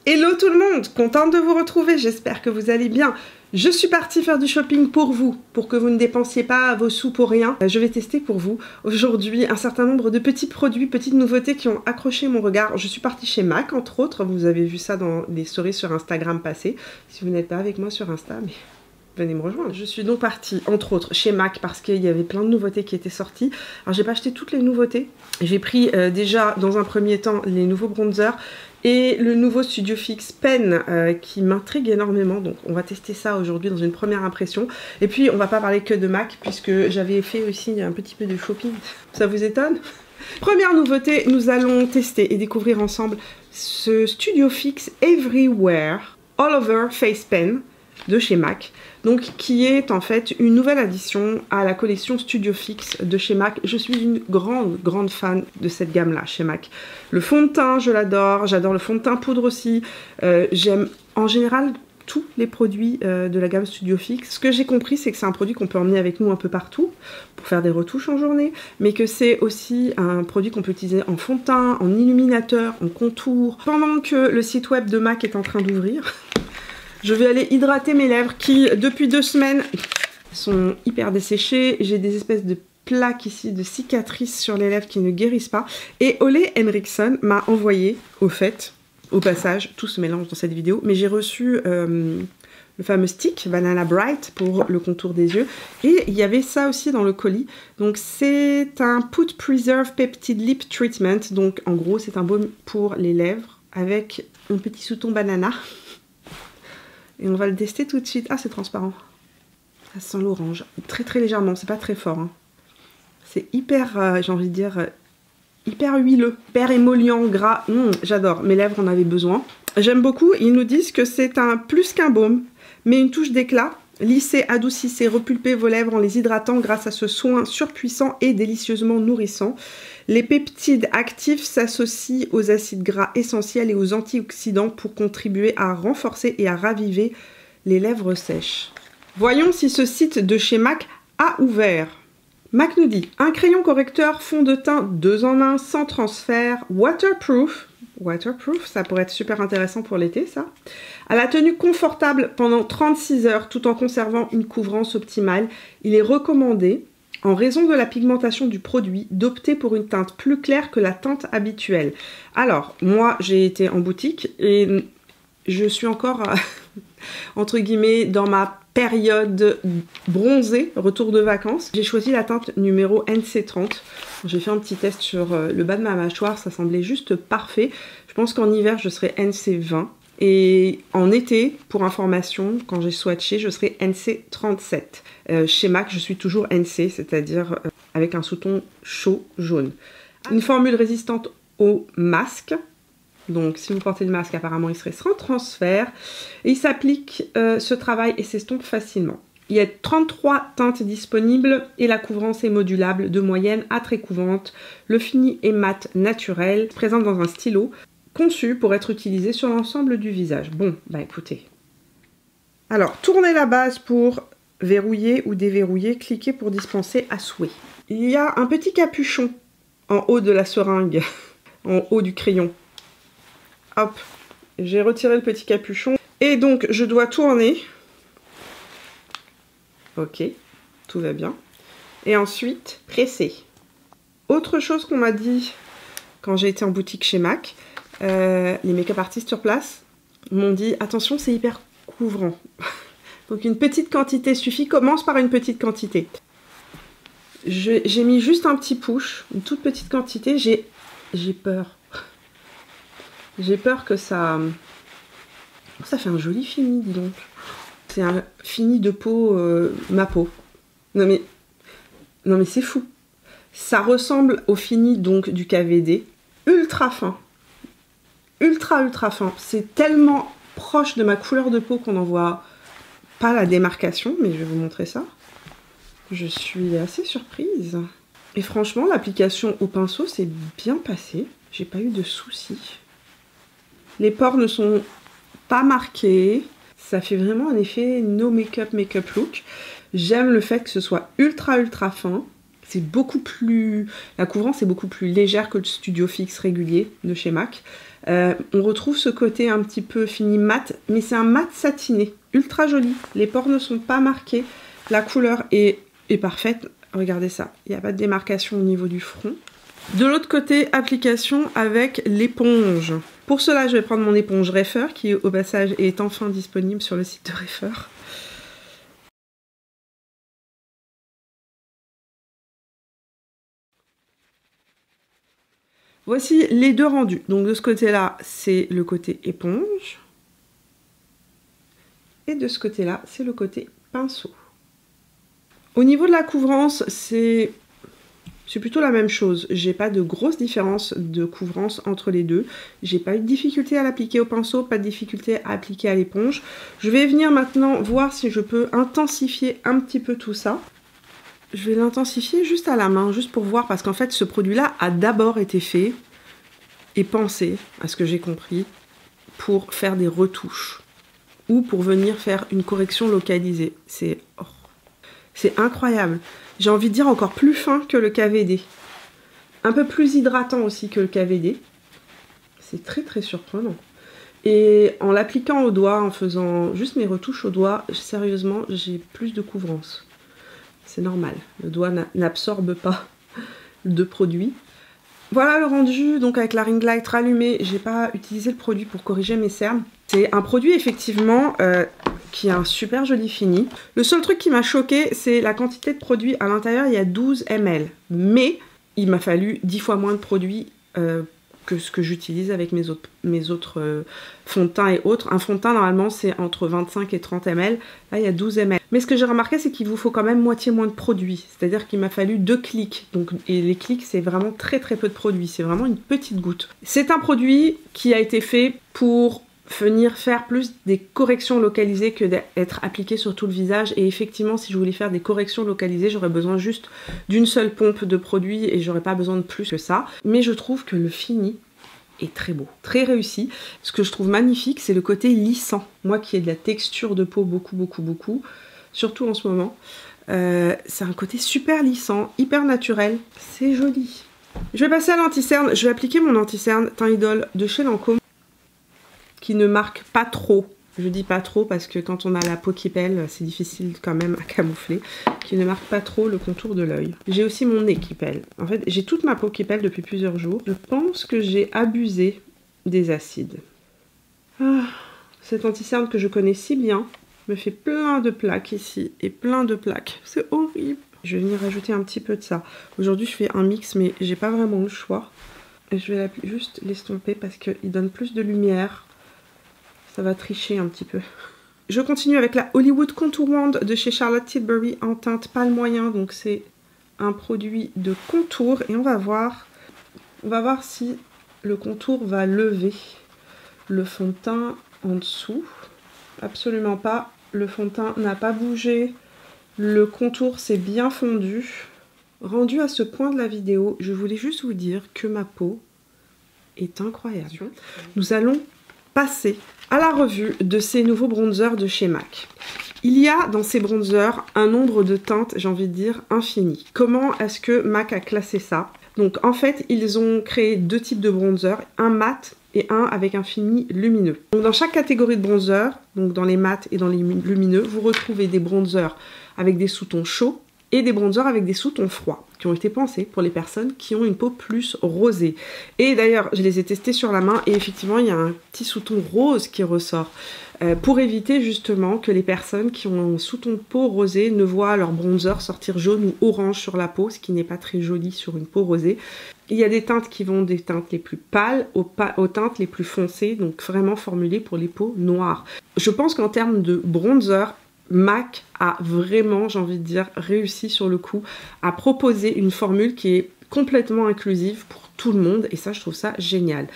Hello tout le monde, contente de vous retrouver, j'espère que vous allez bien. Je suis partie faire du shopping pour vous, pour que vous ne dépensiez pas vos sous pour rien. Je vais tester pour vous aujourd'hui un certain nombre de petits produits, petites nouveautés qui ont accroché mon regard. Je suis partie chez MAC entre autres, vous avez vu ça dans les stories sur Instagram passées. Si vous n'êtes pas avec moi sur Insta, mais venez me rejoindre. Je suis donc partie entre autres chez MAC parce qu'il y avait plein de nouveautés qui étaient sorties. Alors j'ai pas acheté toutes les nouveautés, j'ai pris déjà dans un premier temps les nouveaux bronzers et le nouveau Studio Fix Pen qui m'intrigue énormément, donc on va tester ça aujourd'hui dans une première impression. Et puis on va pas parler que de MAC puisque j'avais fait aussi un petit peu de shopping. Ça vous étonne? Première nouveauté, nous allons tester et découvrir ensemble ce Studio Fix Everywhere All Over Face Pen de chez MAC, donc qui est en fait une nouvelle addition à la collection Studio Fix de chez MAC. Je suis une grande fan de cette gamme là chez MAC. Le fond de teint, je l'adore, j'adore le fond de teint poudre aussi, j'aime en général tous les produits de la gamme Studio Fix. Ce que j'ai compris, c'est que c'est un produit qu'on peut emmener avec nous un peu partout pour faire des retouches en journée, mais que c'est aussi un produit qu'on peut utiliser en fond de teint, en illuminateur, en contour. Pendant que le site web de MAC est en train d'ouvrir, je vais aller hydrater mes lèvres qui, depuis 2 semaines, sont hyper desséchées. J'ai des espèces de plaques ici, de cicatrices sur les lèvres qui ne guérissent pas. Et Ole Henriksen m'a envoyé, au passage, tout se mélange dans cette vidéo, mais j'ai reçu le fameux stick Banana Bright pour le contour des yeux. Et il y avait ça aussi dans le colis. Donc c'est un Put Preserve Peptide Lip Treatment. Donc en gros, c'est un baume pour les lèvres avec un petit sous-ton banana. Et on va le tester tout de suite. Ah, c'est transparent. Ça sent l'orange. Très légèrement, c'est pas très fort. Hein. C'est hyper, j'ai envie de dire, hyper huileux, hyper émollient, gras. J'adore, mes lèvres en avaient besoin. J'aime beaucoup, ils nous disent que c'est un plus qu'un baume, mais une touche d'éclat. Lissez, adoucissez, repulpez vos lèvres en les hydratant grâce à ce soin surpuissant et délicieusement nourrissant. Les peptides actifs s'associent aux acides gras essentiels et aux antioxydants pour contribuer à renforcer et à raviver les lèvres sèches. Voyons si ce site de chez MAC a ouvert. MAC nous dit un crayon correcteur fond de teint 2 en 1 sans transfert, waterproof. Waterproof, ça pourrait être super intéressant pour l'été, ça. À la tenue confortable pendant 36 heures tout en conservant une couvrance optimale, il est recommandé, en raison de la pigmentation du produit, d'opter pour une teinte plus claire que la teinte habituelle. Alors, moi, j'ai été en boutique et je suis encore, entre guillemets, dans ma période bronzée, retour de vacances. J'ai choisi la teinte numéro NC30. J'ai fait un petit test sur le bas de ma mâchoire, ça semblait juste parfait. Je pense qu'en hiver, je serai NC20. Et en été, pour information, quand j'ai swatché, je serai NC37. Chez MAC, je suis toujours NC, c'est-à-dire avec un sous-ton chaud jaune. Une formule résistante au masque. Donc si vous portez le masque, apparemment il serait sans transfert. Et il s'applique ce travail et s'estompe facilement. Il y a 33 teintes disponibles et la couvrance est modulable de moyenne à très couverte. Le fini est mat naturel, présente dans un stylo, conçu pour être utilisé sur l'ensemble du visage. Bon, bah écoutez. Alors, tournez la base pour verrouiller ou déverrouiller, cliquez pour dispenser à souhait. Il y a un petit capuchon en haut de la seringue, en haut du crayon. Hop, j'ai retiré le petit capuchon. Et donc, je dois tourner. Ok, tout va bien. Et ensuite, presser. Autre chose qu'on m'a dit quand j'ai été en boutique chez MAC, les make-up artistes sur place m'ont dit attention, c'est hyper couvrant. Donc une petite quantité suffit, commence par une petite quantité. J'ai mis juste un petit push, une toute petite quantité, j'ai peur. J'ai peur que ça... Ça fait un joli fini, dis donc. C'est un fini de peau, ma peau. Non mais c'est fou. Ça ressemble au fini donc du KVD. Ultra fin. Ultra fin. C'est tellement proche de ma couleur de peau qu'on n'en voit pas la démarcation. Mais je vais vous montrer ça. Je suis assez surprise. Et franchement, l'application au pinceau s'est bien passée. J'ai pas eu de soucis. Les pores ne sont pas marqués. Ça fait vraiment un effet no make-up look. J'aime le fait que ce soit ultra fin. c'est beaucoup plus... La couvrance est beaucoup plus légère que le Studio Fix régulier de chez MAC. On retrouve ce côté un petit peu fini mat, mais c'est un mat satiné, ultra joli. Les pores ne sont pas marqués, la couleur est parfaite. Regardez ça, il n'y a pas de démarcation au niveau du front. De l'autre côté, application avec l'éponge. Pour cela, je vais prendre mon éponge Refer, qui au passage est enfin disponible sur le site de Refer. Voici les deux rendus. Donc de ce côté-là, c'est le côté éponge. Et de ce côté-là, c'est le côté pinceau. Au niveau de la couvrance, c'est plutôt la même chose. J'ai pas de grosse différence de couvrance entre les deux. J'ai pas eu de difficulté à l'appliquer au pinceau, pas de difficulté à appliquer à l'éponge. Je vais venir maintenant voir si je peux intensifier un petit peu tout ça. Je vais l'intensifier juste à la main, juste pour voir, parce qu'en fait ce produit-là a d'abord été fait et pensé, à ce que j'ai compris, pour faire des retouches ou pour venir faire une correction localisée. C'est incroyable. J'ai envie de dire encore plus fin que le KVD. Un peu plus hydratant aussi que le KVD. C'est très très surprenant. Et en l'appliquant au doigt, en faisant juste mes retouches au doigt, sérieusement, j'ai plus de couvrance. C'est normal. Le doigt n'absorbe pas de produit. Voilà le rendu, donc avec la ring light rallumée, j'ai pas utilisé le produit pour corriger mes cernes. C'est un produit effectivement qui a un super joli fini. Le seul truc qui m'a choqué, c'est la quantité de produit. À l'intérieur, il y a 12 ml. Mais il m'a fallu 10 fois moins de produit que ce que j'utilise avec mes autres fonds de teint et autres. Un fond de teint, normalement, c'est entre 25 et 30 ml. Là, il y a 12 ml. Mais ce que j'ai remarqué, c'est qu'il vous faut quand même moitié moins de produits. C'est-à-dire qu'il m'a fallu 2 clics. Donc, et les clics, c'est vraiment très très peu de produits. C'est vraiment une petite goutte. C'est un produit qui a été fait pour venir faire plus des corrections localisées que d'être appliqué sur tout le visage. Et effectivement, si je voulais faire des corrections localisées, j'aurais besoin juste d'une seule pompe de produit et j'aurais pas besoin de plus que ça. Mais je trouve que le fini est très beau, très réussi. Ce que je trouve magnifique, c'est le côté lissant. Moi qui ai de la texture de peau beaucoup, surtout en ce moment, c'est un côté super lissant, hyper naturel. C'est joli. Je vais passer à l'anti-cerne. Je vais appliquer mon anti-cerne Teint Idole de chez Lancôme, qui ne marque pas trop. Je dis pas trop parce que quand on a la peau qui pèle, c'est difficile quand même à camoufler. Qui ne marque pas trop le contour de l'œil. J'ai aussi mon nez qui pèle. En fait, j'ai toute ma peau qui pèle depuis plusieurs jours. Je pense que j'ai abusé des acides. Ah, cet anti-cerne que je connais si bien me fait plein de plaques ici et plein de plaques. C'est horrible. Je vais venir rajouter un petit peu de ça. Aujourd'hui, je fais un mix, mais j'ai pas vraiment le choix. Et je vais juste l'estomper parce qu'il donne plus de lumière. Ça va tricher un petit peu. Je continue avec la Hollywood Contour Wand de chez Charlotte Tilbury en teinte pâle moyen. Donc c'est un produit de contour. Et on va voir si le contour va lever le fond de teint en dessous. Absolument pas. Le fond de teint n'a pas bougé. Le contour s'est bien fondu. Rendu à ce point de la vidéo, je voulais juste vous dire que ma peau est incroyable. Nous allons passer à la revue de ces nouveaux bronzers de chez MAC. Il y a dans ces bronzers un nombre de teintes, j'ai envie de dire, infini. Comment est-ce que MAC a classé ça? Donc en fait, ils ont créé deux types de bronzers, un mat et un avec un fini lumineux. Donc dans chaque catégorie de bronzer, donc dans les mats et dans les lumineux, vous retrouvez des bronzers avec des sous-tons chauds et des bronzers avec des sous-tons froids qui ont été pensés pour les personnes qui ont une peau plus rosée. Et d'ailleurs, je les ai testés sur la main et effectivement, il y a un petit sous-ton rose qui ressort pour éviter justement que les personnes qui ont un sous-ton de peau rosé ne voient leur bronzer sortir jaune ou orange sur la peau, ce qui n'est pas très joli sur une peau rosée. Il y a des teintes qui vont des teintes les plus pâles aux teintes les plus foncées, donc vraiment formulées pour les peaux noires. Je pense qu'en termes de bronzer, MAC a vraiment, j'ai envie de dire, réussi sur le coup à proposer une formule qui est complètement inclusive pour tout le monde et ça, je trouve ça génial.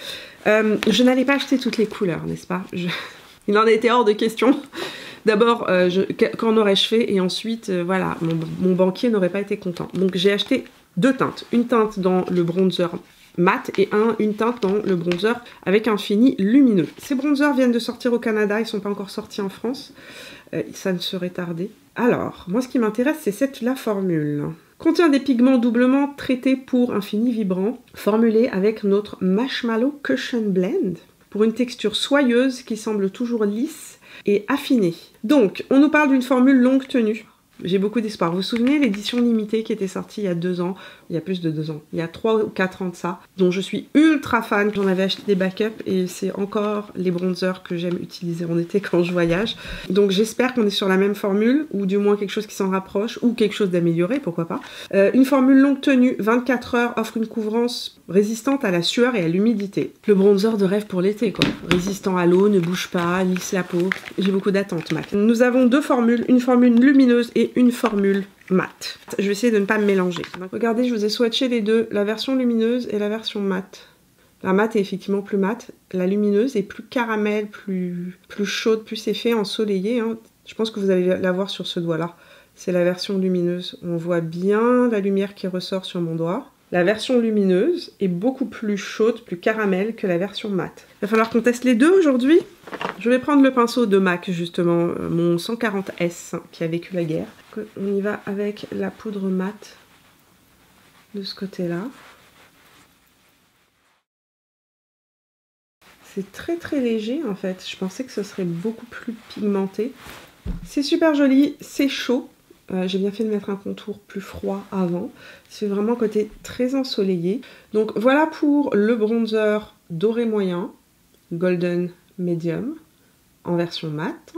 Je n'allais pas acheter toutes les couleurs, n'est-ce pas? Il en était hors de question. D'abord, qu'en aurais-je fait? Et ensuite, voilà, mon banquier n'aurait pas été content. Donc j'ai acheté deux teintes. Une teinte dans le bronzer mat et une teinte dans le bronzer avec un fini lumineux. Ces bronzers viennent de sortir au Canada, ils ne sont pas encore sortis en France. Ça ne serait tardé. Alors, moi ce qui m'intéresse, c'est la formule. Contient des pigments doublement traités pour un fini vibrant, formulé avec notre Marshmallow Cushion Blend, pour une texture soyeuse qui semble toujours lisse et affinée. Donc, on nous parle d'une formule longue tenue. J'ai beaucoup d'espoir. Vous vous souvenez l'édition limitée qui était sortie il y a 2 ans, il y a plus de 2 ans, il y a 3 ou 4 ans de ça, dont je suis ultra fan. J'en avais acheté des backups et c'est encore les bronzers que j'aime utiliser en été quand je voyage. Donc j'espère qu'on est sur la même formule, ou du moins quelque chose qui s'en rapproche, ou quelque chose d'amélioré, pourquoi pas. Une formule longue tenue, 24 heures, offre une couvrance résistante à la sueur et à l'humidité. Le bronzer de rêve pour l'été, quoi. Résistant à l'eau, ne bouge pas, lisse la peau. J'ai beaucoup d'attentes, Mac. Nous avons 2 formules, une formule lumineuse et une formule mat. Je vais essayer de ne pas me mélanger. Donc, regardez, je vous ai swatché les deux, la version lumineuse et la version mat. La mat est effectivement plus mat, la lumineuse est plus caramel, plus chaude, plus effet ensoleillé. Hein. Je pense que vous allez la voir sur ce doigt-là. C'est la version lumineuse. On voit bien la lumière qui ressort sur mon doigt. La version lumineuse est beaucoup plus chaude, plus caramel que la version mat. Il va falloir qu'on teste les deux aujourd'hui. Je vais prendre le pinceau de MAC, justement, mon 140S qui a vécu la guerre. On y va avec la poudre mat de ce côté-là. C'est très très léger en fait. Je pensais que ce serait beaucoup plus pigmenté. C'est super joli, c'est chaud. J'ai bien fait de mettre un contour plus froid avant. C'est vraiment côté très ensoleillé. Donc voilà pour le bronzer doré moyen, golden medium, en version mat.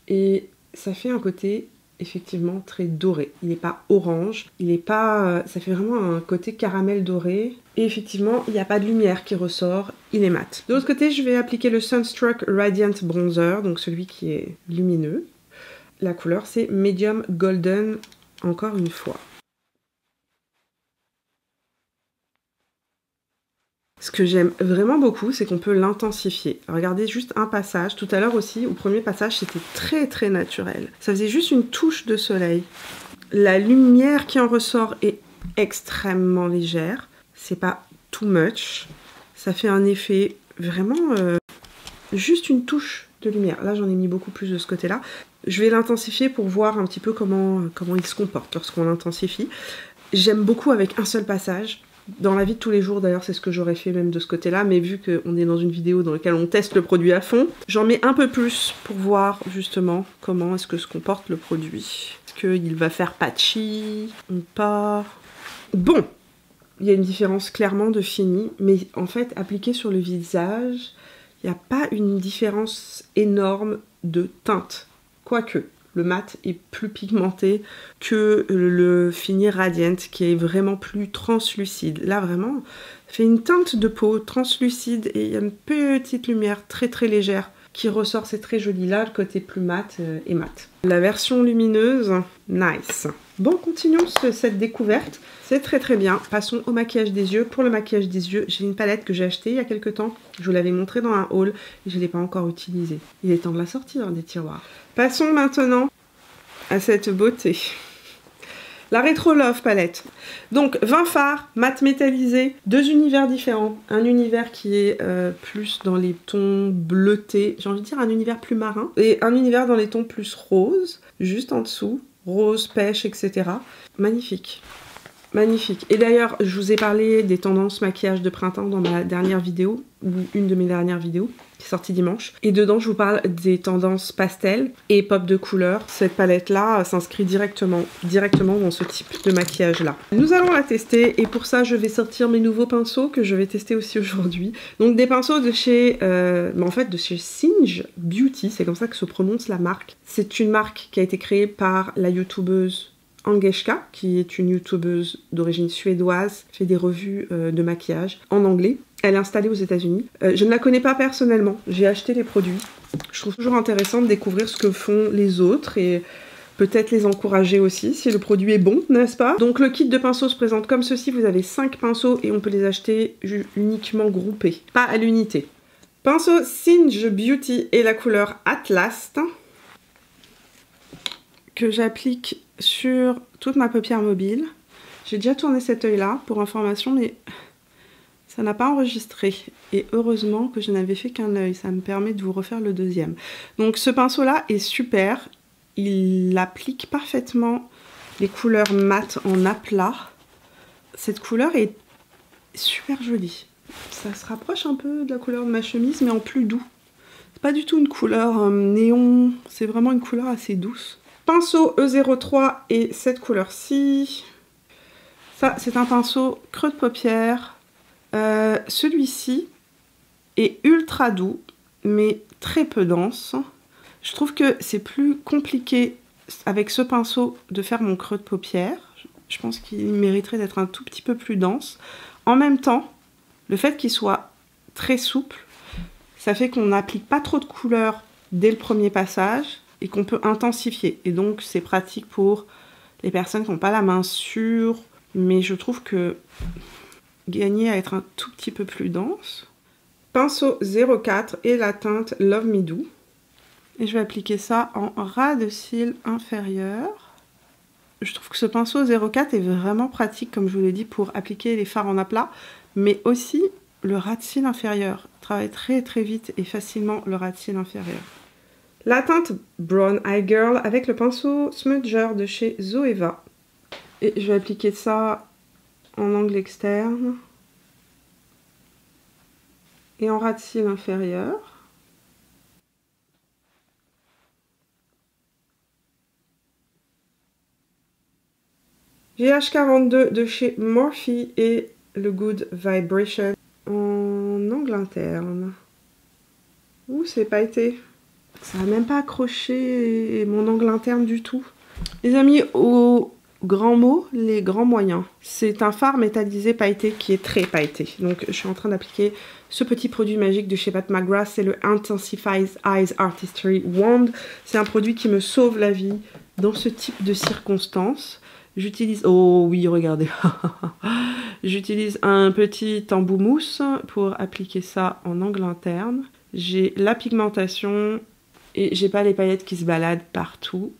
Et ça fait un côté effectivement très doré. Il n'est pas orange, il n'est pas... ça fait vraiment un côté caramel doré. Et effectivement, il n'y a pas de lumière qui ressort, il est mat. De l'autre côté, je vais appliquer le Sunstruck Radiant Bronzer, donc celui qui est lumineux. La couleur, c'est Medium Golden, encore une fois. Ce que j'aime vraiment beaucoup, c'est qu'on peut l'intensifier. Regardez juste un passage. Tout à l'heure aussi, au premier passage, c'était très très naturel. Ça faisait juste une touche de soleil. La lumière qui en ressort est extrêmement légère. C'est pas too much. Ça fait un effet vraiment... juste une touche de lumière. Là, j'en ai mis beaucoup plus de ce côté-là. Je vais l'intensifier pour voir un petit peu comment il se comporte lorsqu'on l'intensifie. J'aime beaucoup avec un seul passage. Dans la vie de tous les jours, d'ailleurs, c'est ce que j'aurais fait même de ce côté-là, mais vu qu'on est dans une vidéo dans laquelle on teste le produit à fond, j'en mets un peu plus pour voir justement comment est-ce que se comporte le produit. Est-ce qu'il va faire patchy ou pas? Bon, il y a une différence clairement de fini, mais en fait, appliqué sur le visage, il n'y a pas une différence énorme de teinte. Quoique, le mat est plus pigmenté que le fini Radiant qui est vraiment plus translucide. Là, vraiment, ça fait une teinte de peau translucide et il y a une petite lumière très très légère qui ressort. C'est très joli. Là, le côté plus mat est mat. La version lumineuse, nice. Bon, continuons cette découverte. C'est très très bien. Passons au maquillage des yeux. Pour le maquillage des yeux, j'ai une palette que j'ai achetée il y a quelques temps. Je vous l'avais montrée dans un haul et je ne l'ai pas encore utilisée. Il est temps de la sortir des tiroirs. Passons maintenant à cette beauté. La Retro Love palette. Donc 20 fards, mat métallisé, 2 univers différents. Un univers qui est plus dans les tons bleutés, j'ai envie de dire un univers plus marin. Et un univers dans les tons plus roses, juste en dessous. Rose, pêche, etc. Magnifique. Magnifique. Et d'ailleurs, je vous ai parlé des tendances maquillage de printemps dans ma dernière vidéo, ou une de mes dernières vidéos, qui est sortie dimanche. Et dedans, je vous parle des tendances pastel et pop de couleur. Cette palette-là s'inscrit directement dans ce type de maquillage-là. Nous allons la tester, et pour ça, je vais sortir mes nouveaux pinceaux que je vais tester aussi aujourd'hui. Donc des pinceaux de chez, de chez Singe Beauty, c'est comme ça que se prononce la marque. C'est une marque qui a été créée par la youtubeuse Angeshka, qui est une youtubeuse d'origine suédoise, fait des revues de maquillage en anglais. Elle est installée aux États-Unis. Je ne la connais pas personnellement, j'ai acheté les produits. Je trouve toujours intéressant de découvrir ce que font les autres et peut-être les encourager aussi si le produit est bon, n'est-ce pas? Donc le kit de pinceaux se présente comme ceci. Vous avez 5 pinceaux et on peut les acheter uniquement groupés, pas à l'unité. Pinceau Singe Beauty et la couleur Atlas que j'applique sur toute ma paupière mobile. J'ai déjà tourné cet œil-là pour information, mais ça n'a pas enregistré. Et heureusement que je n'avais fait qu'un œil, ça me permet de vous refaire le deuxième. Donc ce pinceau-là est super, il applique parfaitement les couleurs mat en aplat. Cette couleur est super jolie. Ça se rapproche un peu de la couleur de ma chemise, mais en plus doux. C'est pas du tout une couleur néon, c'est vraiment une couleur assez douce. Pinceau E03 et cette couleur-ci. Ça, c'est un pinceau creux de paupière. Celui-ci est ultra doux, mais très peu dense. Je trouve que c'est plus compliqué avec ce pinceau de faire mon creux de paupière. Je pense qu'il mériterait d'être un tout petit peu plus dense. En même temps, le fait qu'il soit très souple, ça fait qu'on n'applique pas trop de couleur dès le premier passage et qu'on peut intensifier. Et donc c'est pratique pour les personnes qui n'ont pas la main sûre, mais je trouve que gagner à être un tout petit peu plus dense. Pinceau 04 et la teinte Love Me Do. Et je vais appliquer ça en ras de cils inférieur. Je trouve que ce pinceau 04 est vraiment pratique, comme je vous l'ai dit, pour appliquer les fards en aplat, mais aussi le ras de cils inférieur. Il travaille très vite et facilement le ras de cils inférieur. La teinte Brown Eye Girl avec le pinceau Smudger de chez Zoeva. Et je vais appliquer ça en angle externe et en ras de cils inférieur. GH42 de chez Morphe et le Good Vibration en angle interne. Ouh, c'est pailleté. Ça n'a même pas accroché mon angle interne du tout. Les amis, au grand mot, les grands moyens. C'est un fard métallisé pailleté qui est très pailleté. Donc je suis en train d'appliquer ce petit produit magique de chez Pat McGrath. C'est le Intensifies Eyes Artistry Wand. C'est un produit qui me sauve la vie dans ce type de circonstances. J'utilise... Oh oui, regardez. J'utilise un petit embout mousse pour appliquer ça en angle interne. J'ai la pigmentation et j'ai pas les paillettes qui se baladent partout.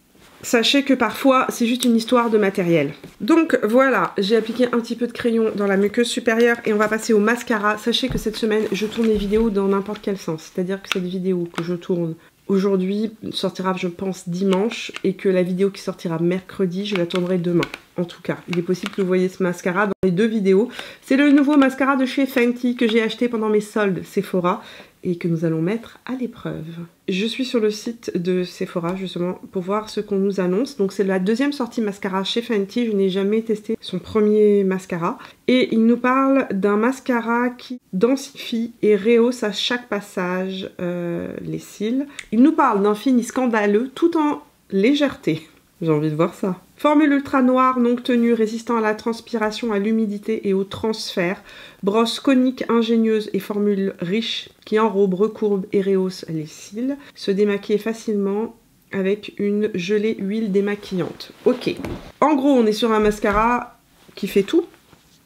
Sachez que parfois, c'est juste une histoire de matériel. Donc voilà, j'ai appliqué un petit peu de crayon dans la muqueuse supérieure et on va passer au mascara. Sachez que cette semaine, je tourne les vidéos dans n'importe quel sens. C'est-à-dire que cette vidéo que je tourne aujourd'hui sortira, je pense, dimanche, et que la vidéo qui sortira mercredi, je la tournerai demain. En tout cas, il est possible que vous voyez ce mascara dans les deux vidéos. C'est le nouveau mascara de chez Fenty que j'ai acheté pendant mes soldes Sephora et que nous allons mettre à l'épreuve. Je suis sur le site de Sephora justement pour voir ce qu'on nous annonce. Donc c'est la deuxième sortie mascara chez Fenty. Je n'ai jamais testé son premier mascara. Et il nous parle d'un mascara qui densifie et rehausse à chaque passage les cils. Il nous parle d'un fini scandaleux tout en légèreté. J'ai envie de voir ça. Formule ultra noire, longue tenue, résistant à la transpiration, à l'humidité et au transfert. Brosse conique, ingénieuse et formule riche qui enrobe, recourbe et rehausse les cils. Se démaquiller facilement avec une gelée huile démaquillante. Ok. En gros, on est sur un mascara qui fait tout.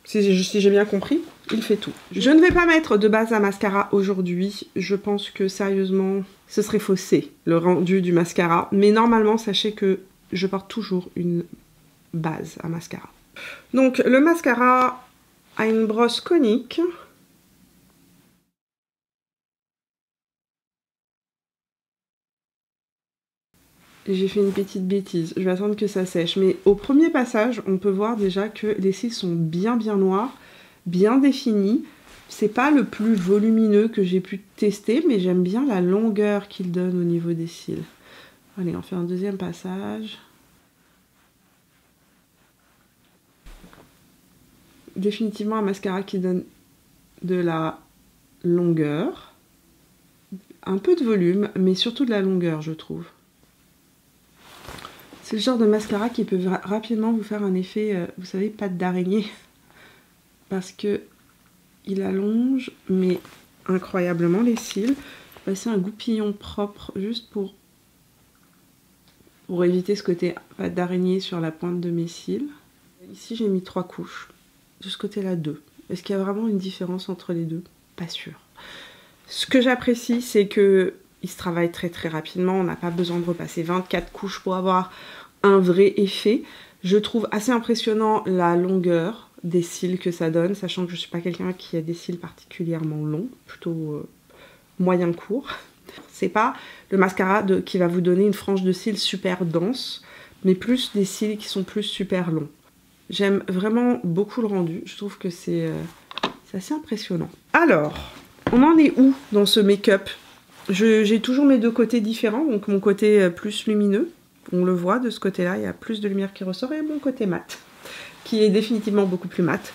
Si j'ai bien compris, il fait tout. Je ne vais pas mettre de base à mascara aujourd'hui. Je pense que sérieusement, ce serait faussé le rendu du mascara. Mais normalement, sachez que je porte toujours une base à mascara. Donc le mascara a une brosse conique. J'ai fait une petite bêtise, je vais attendre que ça sèche. Mais au premier passage, on peut voir déjà que les cils sont bien noirs, bien définis. C'est pas le plus volumineux que j'ai pu tester, mais j'aime bien la longueur qu'il donne au niveau des cils. Allez, on fait un deuxième passage. Définitivement un mascara qui donne de la longueur, un peu de volume, mais surtout de la longueur, je trouve. C'est le genre de mascara qui peut rapidement vous faire un effet, vous savez, patte d'araignée, parce que il allonge, mais incroyablement les cils. Je vais passer un goupillon propre juste pour éviter ce côté patte d'araignée sur la pointe de mes cils. Ici, j'ai mis 3 couches. De ce côté-là, 2. Est-ce qu'il y a vraiment une différence entre les deux? Pas sûr. Ce que j'apprécie, c'est que il se travaille très rapidement. On n'a pas besoin de repasser 24 couches pour avoir un vrai effet. Je trouve assez impressionnant la longueur des cils que ça donne, sachant que je ne suis pas quelqu'un qui a des cils particulièrement longs, plutôt moyen court. C'est pas le mascara qui va vous donner une frange de cils super dense. mais plus des cils qui sont plus super longs. J'aime vraiment beaucoup le rendu, je trouve que c'est assez impressionnant. Alors, on en est où dans ce make-up? J'ai toujours mes deux côtés différents, donc mon côté plus lumineux, on le voit de ce côté-là, il y a plus de lumière qui ressort, et mon côté mat, qui est définitivement beaucoup plus mat.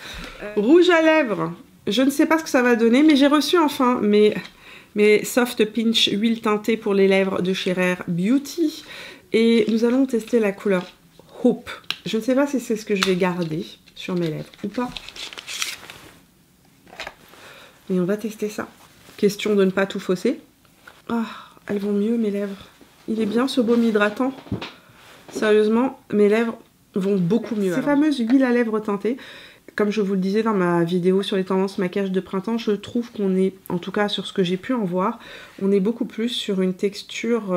Rouge à lèvres, je ne sais pas ce que ça va donner, mais j'ai reçu enfin mes Soft Pinch huile teintée pour les lèvres de chez Rare Beauty, et nous allons tester la couleur Hope. Je ne sais pas si c'est ce que je vais garder sur mes lèvres ou pas. Mais on va tester ça. Question de ne pas tout fausser. Ah, elles vont mieux mes lèvres. Il est bien ce baume hydratant. Sérieusement, mes lèvres vont beaucoup mieux. Ces fameuses huiles à lèvres teintées, comme je vous le disais dans ma vidéo sur les tendances maquillage de printemps, je trouve qu'on est, en tout cas sur ce que j'ai pu en voir, on est beaucoup plus sur une texture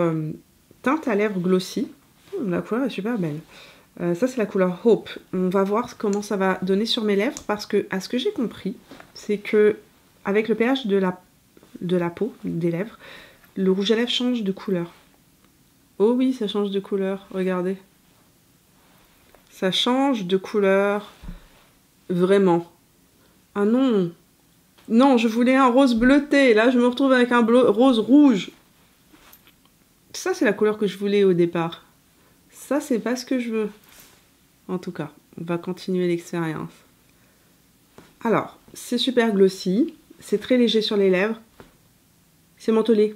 teinte à lèvres glossy. La couleur est super belle. Ça c'est la couleur Hope. On va voir comment ça va donner sur mes lèvres parce que, à ce que j'ai compris, c'est que avec le pH de la peau, des lèvres, le rouge à lèvres change de couleur. Oh oui, ça change de couleur, regardez. Ça change de couleur, vraiment. Ah non. Non, je voulais un rose bleuté, là je me retrouve avec un rose rouge. Ça c'est la couleur que je voulais au départ. Ça c'est pas ce que je veux. En tout cas, on va continuer l'expérience. Alors, c'est super glossy, c'est très léger sur les lèvres, c'est mentholé.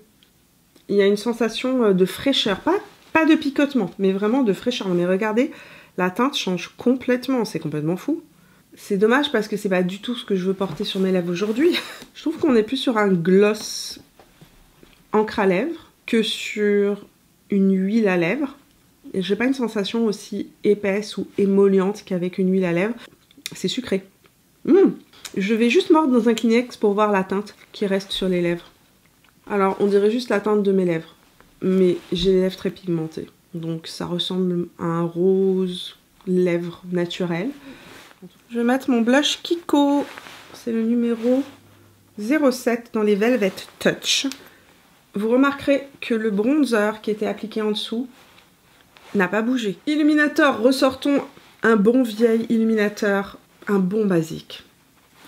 Il y a une sensation de fraîcheur, pas de picotement, mais vraiment de fraîcheur. Mais regardez, la teinte change complètement, c'est complètement fou. C'est dommage parce que c'est pas du tout ce que je veux porter sur mes lèvres aujourd'hui. Je trouve qu'on est plus sur un gloss encre à lèvres que sur une huile à lèvres. Et j'ai pas une sensation aussi épaisse ou émolliente qu'avec une huile à lèvres. C'est sucré. Je vais juste mordre dans un Kleenex pour voir la teinte qui reste sur les lèvres. Alors, on dirait juste la teinte de mes lèvres. Mais j'ai les lèvres très pigmentées. Donc ça ressemble à un rose lèvres naturel. Je vais mettre mon blush Kiko. C'est le numéro 07 dans les Velvet Touch. Vous remarquerez que le bronzer qui était appliqué en dessous n'a pas bougé. Illuminateur, ressortons un bon vieil illuminateur, un bon basique.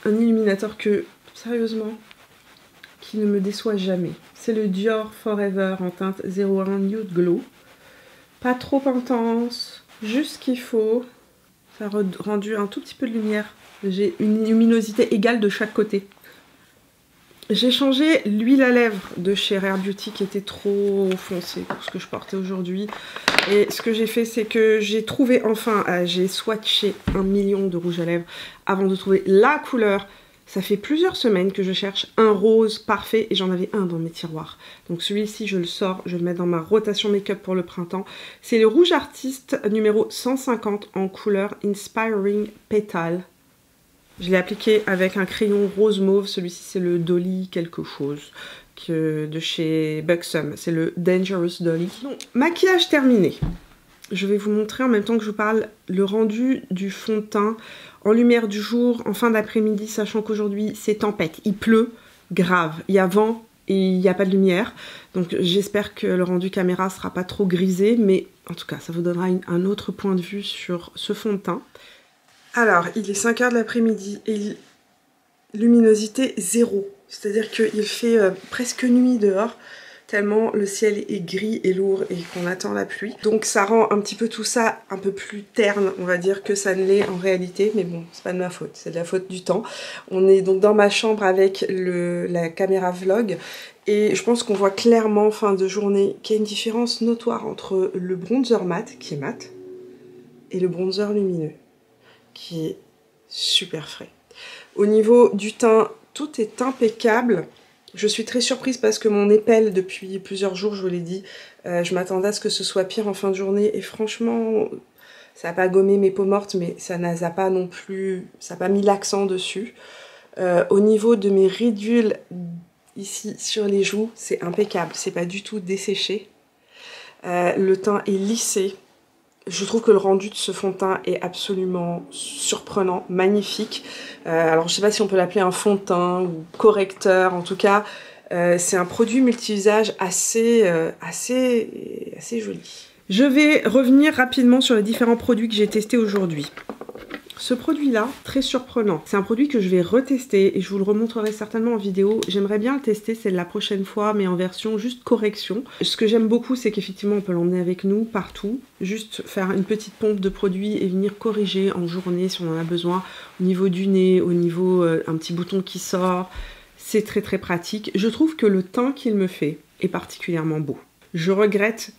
Un illuminateur que, sérieusement, qui ne me déçoit jamais. C'est le Dior Forever en teinte 01 Nude Glow. Pas trop intense, juste ce qu'il faut. Ça a rendu un tout petit peu de lumière. J'ai une luminosité égale de chaque côté. J'ai changé l'huile à lèvres de chez Rare Beauty qui était trop foncée pour ce que je portais aujourd'hui. Et ce que j'ai fait, c'est que j'ai trouvé enfin, j'ai swatché 1 million de rouge à lèvres avant de trouver la couleur. Ça fait plusieurs semaines que je cherche un rose parfait et j'en avais un dans mes tiroirs. Donc celui-ci, je le sors, je vais le mettre dans ma rotation make-up pour le printemps. C'est le Rouge Artiste numéro 150 en couleur Inspiring Petal. Je l'ai appliqué avec un crayon rose mauve. Celui-ci, c'est le Dolly quelque chose de chez Buxom. C'est le Dangerous Dolly. Donc, maquillage terminé. Je vais vous montrer en même temps que je vous parle le rendu du fond de teint en lumière du jour, en fin d'après-midi, sachant qu'aujourd'hui c'est tempête, il pleut, grave, il y a vent et il n'y a pas de lumière. Donc j'espère que le rendu caméra sera pas trop grisé, mais en tout cas ça vous donnera un autre point de vue sur ce fond de teint. Alors, il est 5 h de l'après-midi et luminosité 0, c'est-à-dire qu'il fait presque nuit dehors, tellement le ciel est gris et lourd et qu'on attend la pluie. Donc ça rend un petit peu tout ça un peu plus terne, on va dire, que ça ne l'est en réalité. Mais bon, c'est pas de ma faute, c'est de la faute du temps. On est donc dans ma chambre avec la caméra vlog. Et je pense qu'on voit clairement, fin de journée, qu'il y a une différence notoire entre le bronzer mat, qui est mat, et le bronzer lumineux, qui est super frais. Au niveau du teint, tout est impeccable. Je suis très surprise parce que mon épelle, depuis plusieurs jours, je vous l'ai dit, je m'attendais à ce que ce soit pire en fin de journée. Et franchement, ça n'a pas gommé mes peaux mortes, mais ça n'a pas non plus, ça n'a pas mis l'accent dessus. Au niveau de mes ridules, ici sur les joues, c'est impeccable. C'est pas du tout desséché. Le teint est lissé. Je trouve que le rendu de ce fond de teint est absolument surprenant, magnifique. Alors je sais pas si on peut l'appeler un fond de teint ou correcteur, en tout cas c'est un produit multi-usage assez joli. Je vais revenir rapidement sur les différents produits que j'ai testés aujourd'hui. Ce produit-là, très surprenant. C'est un produit que je vais retester et je vous le remontrerai certainement en vidéo. J'aimerais bien le tester, c'est la prochaine fois, mais en version juste correction. Ce que j'aime beaucoup, c'est qu'effectivement, on peut l'emmener avec nous partout. Juste faire une petite pompe de produit et venir corriger en journée si on en a besoin. Au niveau du nez, au niveau un petit bouton qui sort. C'est très très pratique. Je trouve que le teint qu'il me fait est particulièrement beau. Je regrette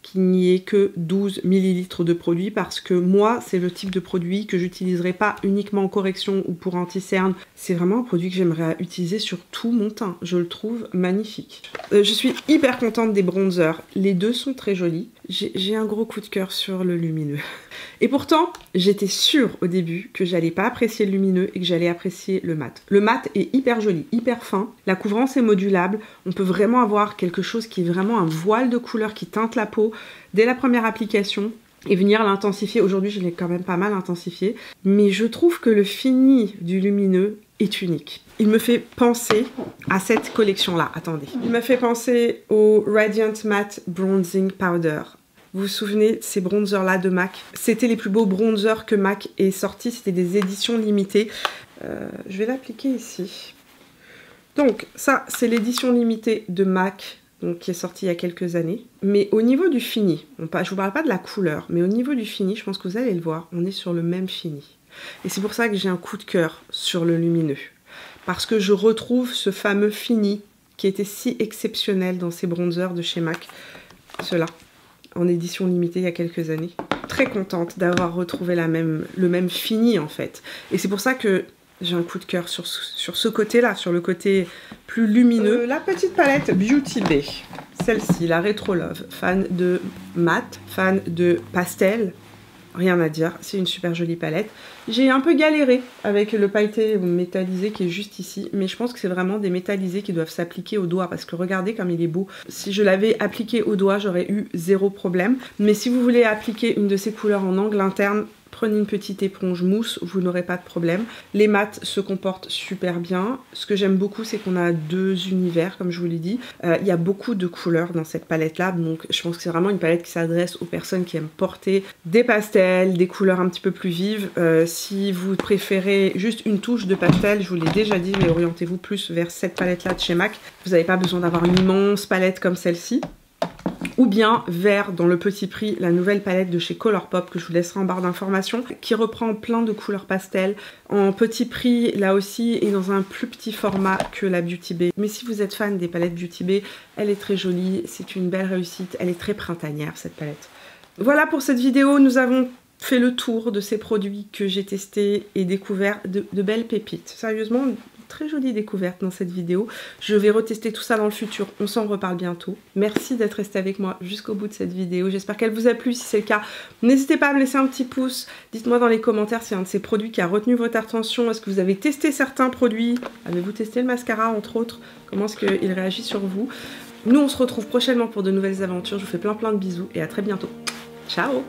qu'il n'y ait que 12 ml de produit parce que moi, c'est le type de produit que j'utiliserai pas uniquement en correction ou pour anti-cerne. C'est vraiment un produit que j'aimerais utiliser sur tout mon teint. Je le trouve magnifique. Je suis hyper contente des bronzers. Les deux sont très jolis. J'ai un gros coup de cœur sur le lumineux. Et pourtant, j'étais sûre au début que j'allais pas apprécier le lumineux et que j'allais apprécier le mat. Le mat est hyper joli, hyper fin. La couvrance est modulable. On peut vraiment avoir quelque chose qui est vraiment un voile de couleur qui teinte la peau dès la première application et venir l'intensifier. Aujourd'hui, je l'ai quand même pas mal intensifié. Mais je trouve que le fini du lumineux est unique. Il me fait penser à cette collection-là. Attendez. Il me fait penser au Radiant Matte Bronzing Powder. Vous vous souvenez de ces bronzers-là de MAC? C'était les plus beaux bronzers que MAC ait sortis. C'était des éditions limitées. Je vais l'appliquer ici. Donc, ça, c'est l'édition limitée de MAC, donc, qui est sortie il y a quelques années. Mais au niveau du fini, je ne vous parle pas de la couleur, mais au niveau du fini, je pense que vous allez le voir, on est sur le même fini. Et c'est pour ça que j'ai un coup de cœur sur le lumineux. Parce que je retrouve ce fameux fini qui était si exceptionnel dans ces bronzers de chez MAC. Ceux-là, en édition limitée il y a quelques années. Très contente d'avoir retrouvé le même fini en fait. Et c'est pour ça que j'ai un coup de cœur sur ce côté-là, sur le côté plus lumineux. La petite palette Beauty Bay, celle-ci, la Retro Love, fan de mat, fan de pastel. Rien à dire, c'est une super jolie palette. J'ai un peu galéré avec le pailleté métallisé qui est juste ici, mais je pense que c'est vraiment des métallisés qui doivent s'appliquer au doigt parce que regardez comme il est beau. Si je l'avais appliqué au doigt, j'aurais eu zéro problème. Mais si vous voulez appliquer une de ces couleurs en angle interne, prenez une petite éponge mousse, vous n'aurez pas de problème. Les mats se comportent super bien. Ce que j'aime beaucoup, c'est qu'on a deux univers, comme je vous l'ai dit. Il y a beaucoup de couleurs dans cette palette-là, donc je pense que c'est vraiment une palette qui s'adresse aux personnes qui aiment porter des pastels, des couleurs un petit peu plus vives. Si vous préférez juste une touche de pastel, je vous l'ai déjà dit, mais orientez-vous plus vers cette palette-là de chez MAC. Vous n'avez pas besoin d'avoir une immense palette comme celle-ci. Ou bien vers, dans le petit prix, la nouvelle palette de chez Colourpop que je vous laisserai en barre d'informations, qui reprend plein de couleurs pastel, en petit prix là aussi et dans un plus petit format que la Beauty Bay. Mais si vous êtes fan des palettes Beauty Bay, elle est très jolie, c'est une belle réussite, elle est très printanière cette palette. Voilà pour cette vidéo, nous avons fait le tour de ces produits que j'ai testés et découvert de belles pépites. Sérieusement, très jolie découverte dans cette vidéo. Je vais retester tout ça dans le futur, on s'en reparle bientôt. Merci d'être resté avec moi jusqu'au bout de cette vidéo. J'espère qu'elle vous a plu. Si c'est le cas, n'hésitez pas à me laisser un petit pouce. Dites-moi dans les commentaires si un de ces produits qui a retenu votre attention. Est-ce que vous avez testé certains produits? Avez-vous testé le mascara entre autres? Comment est-ce qu'il réagit sur vous? Nous, on se retrouve prochainement pour de nouvelles aventures. Je vous fais plein de bisous et à très bientôt. Ciao!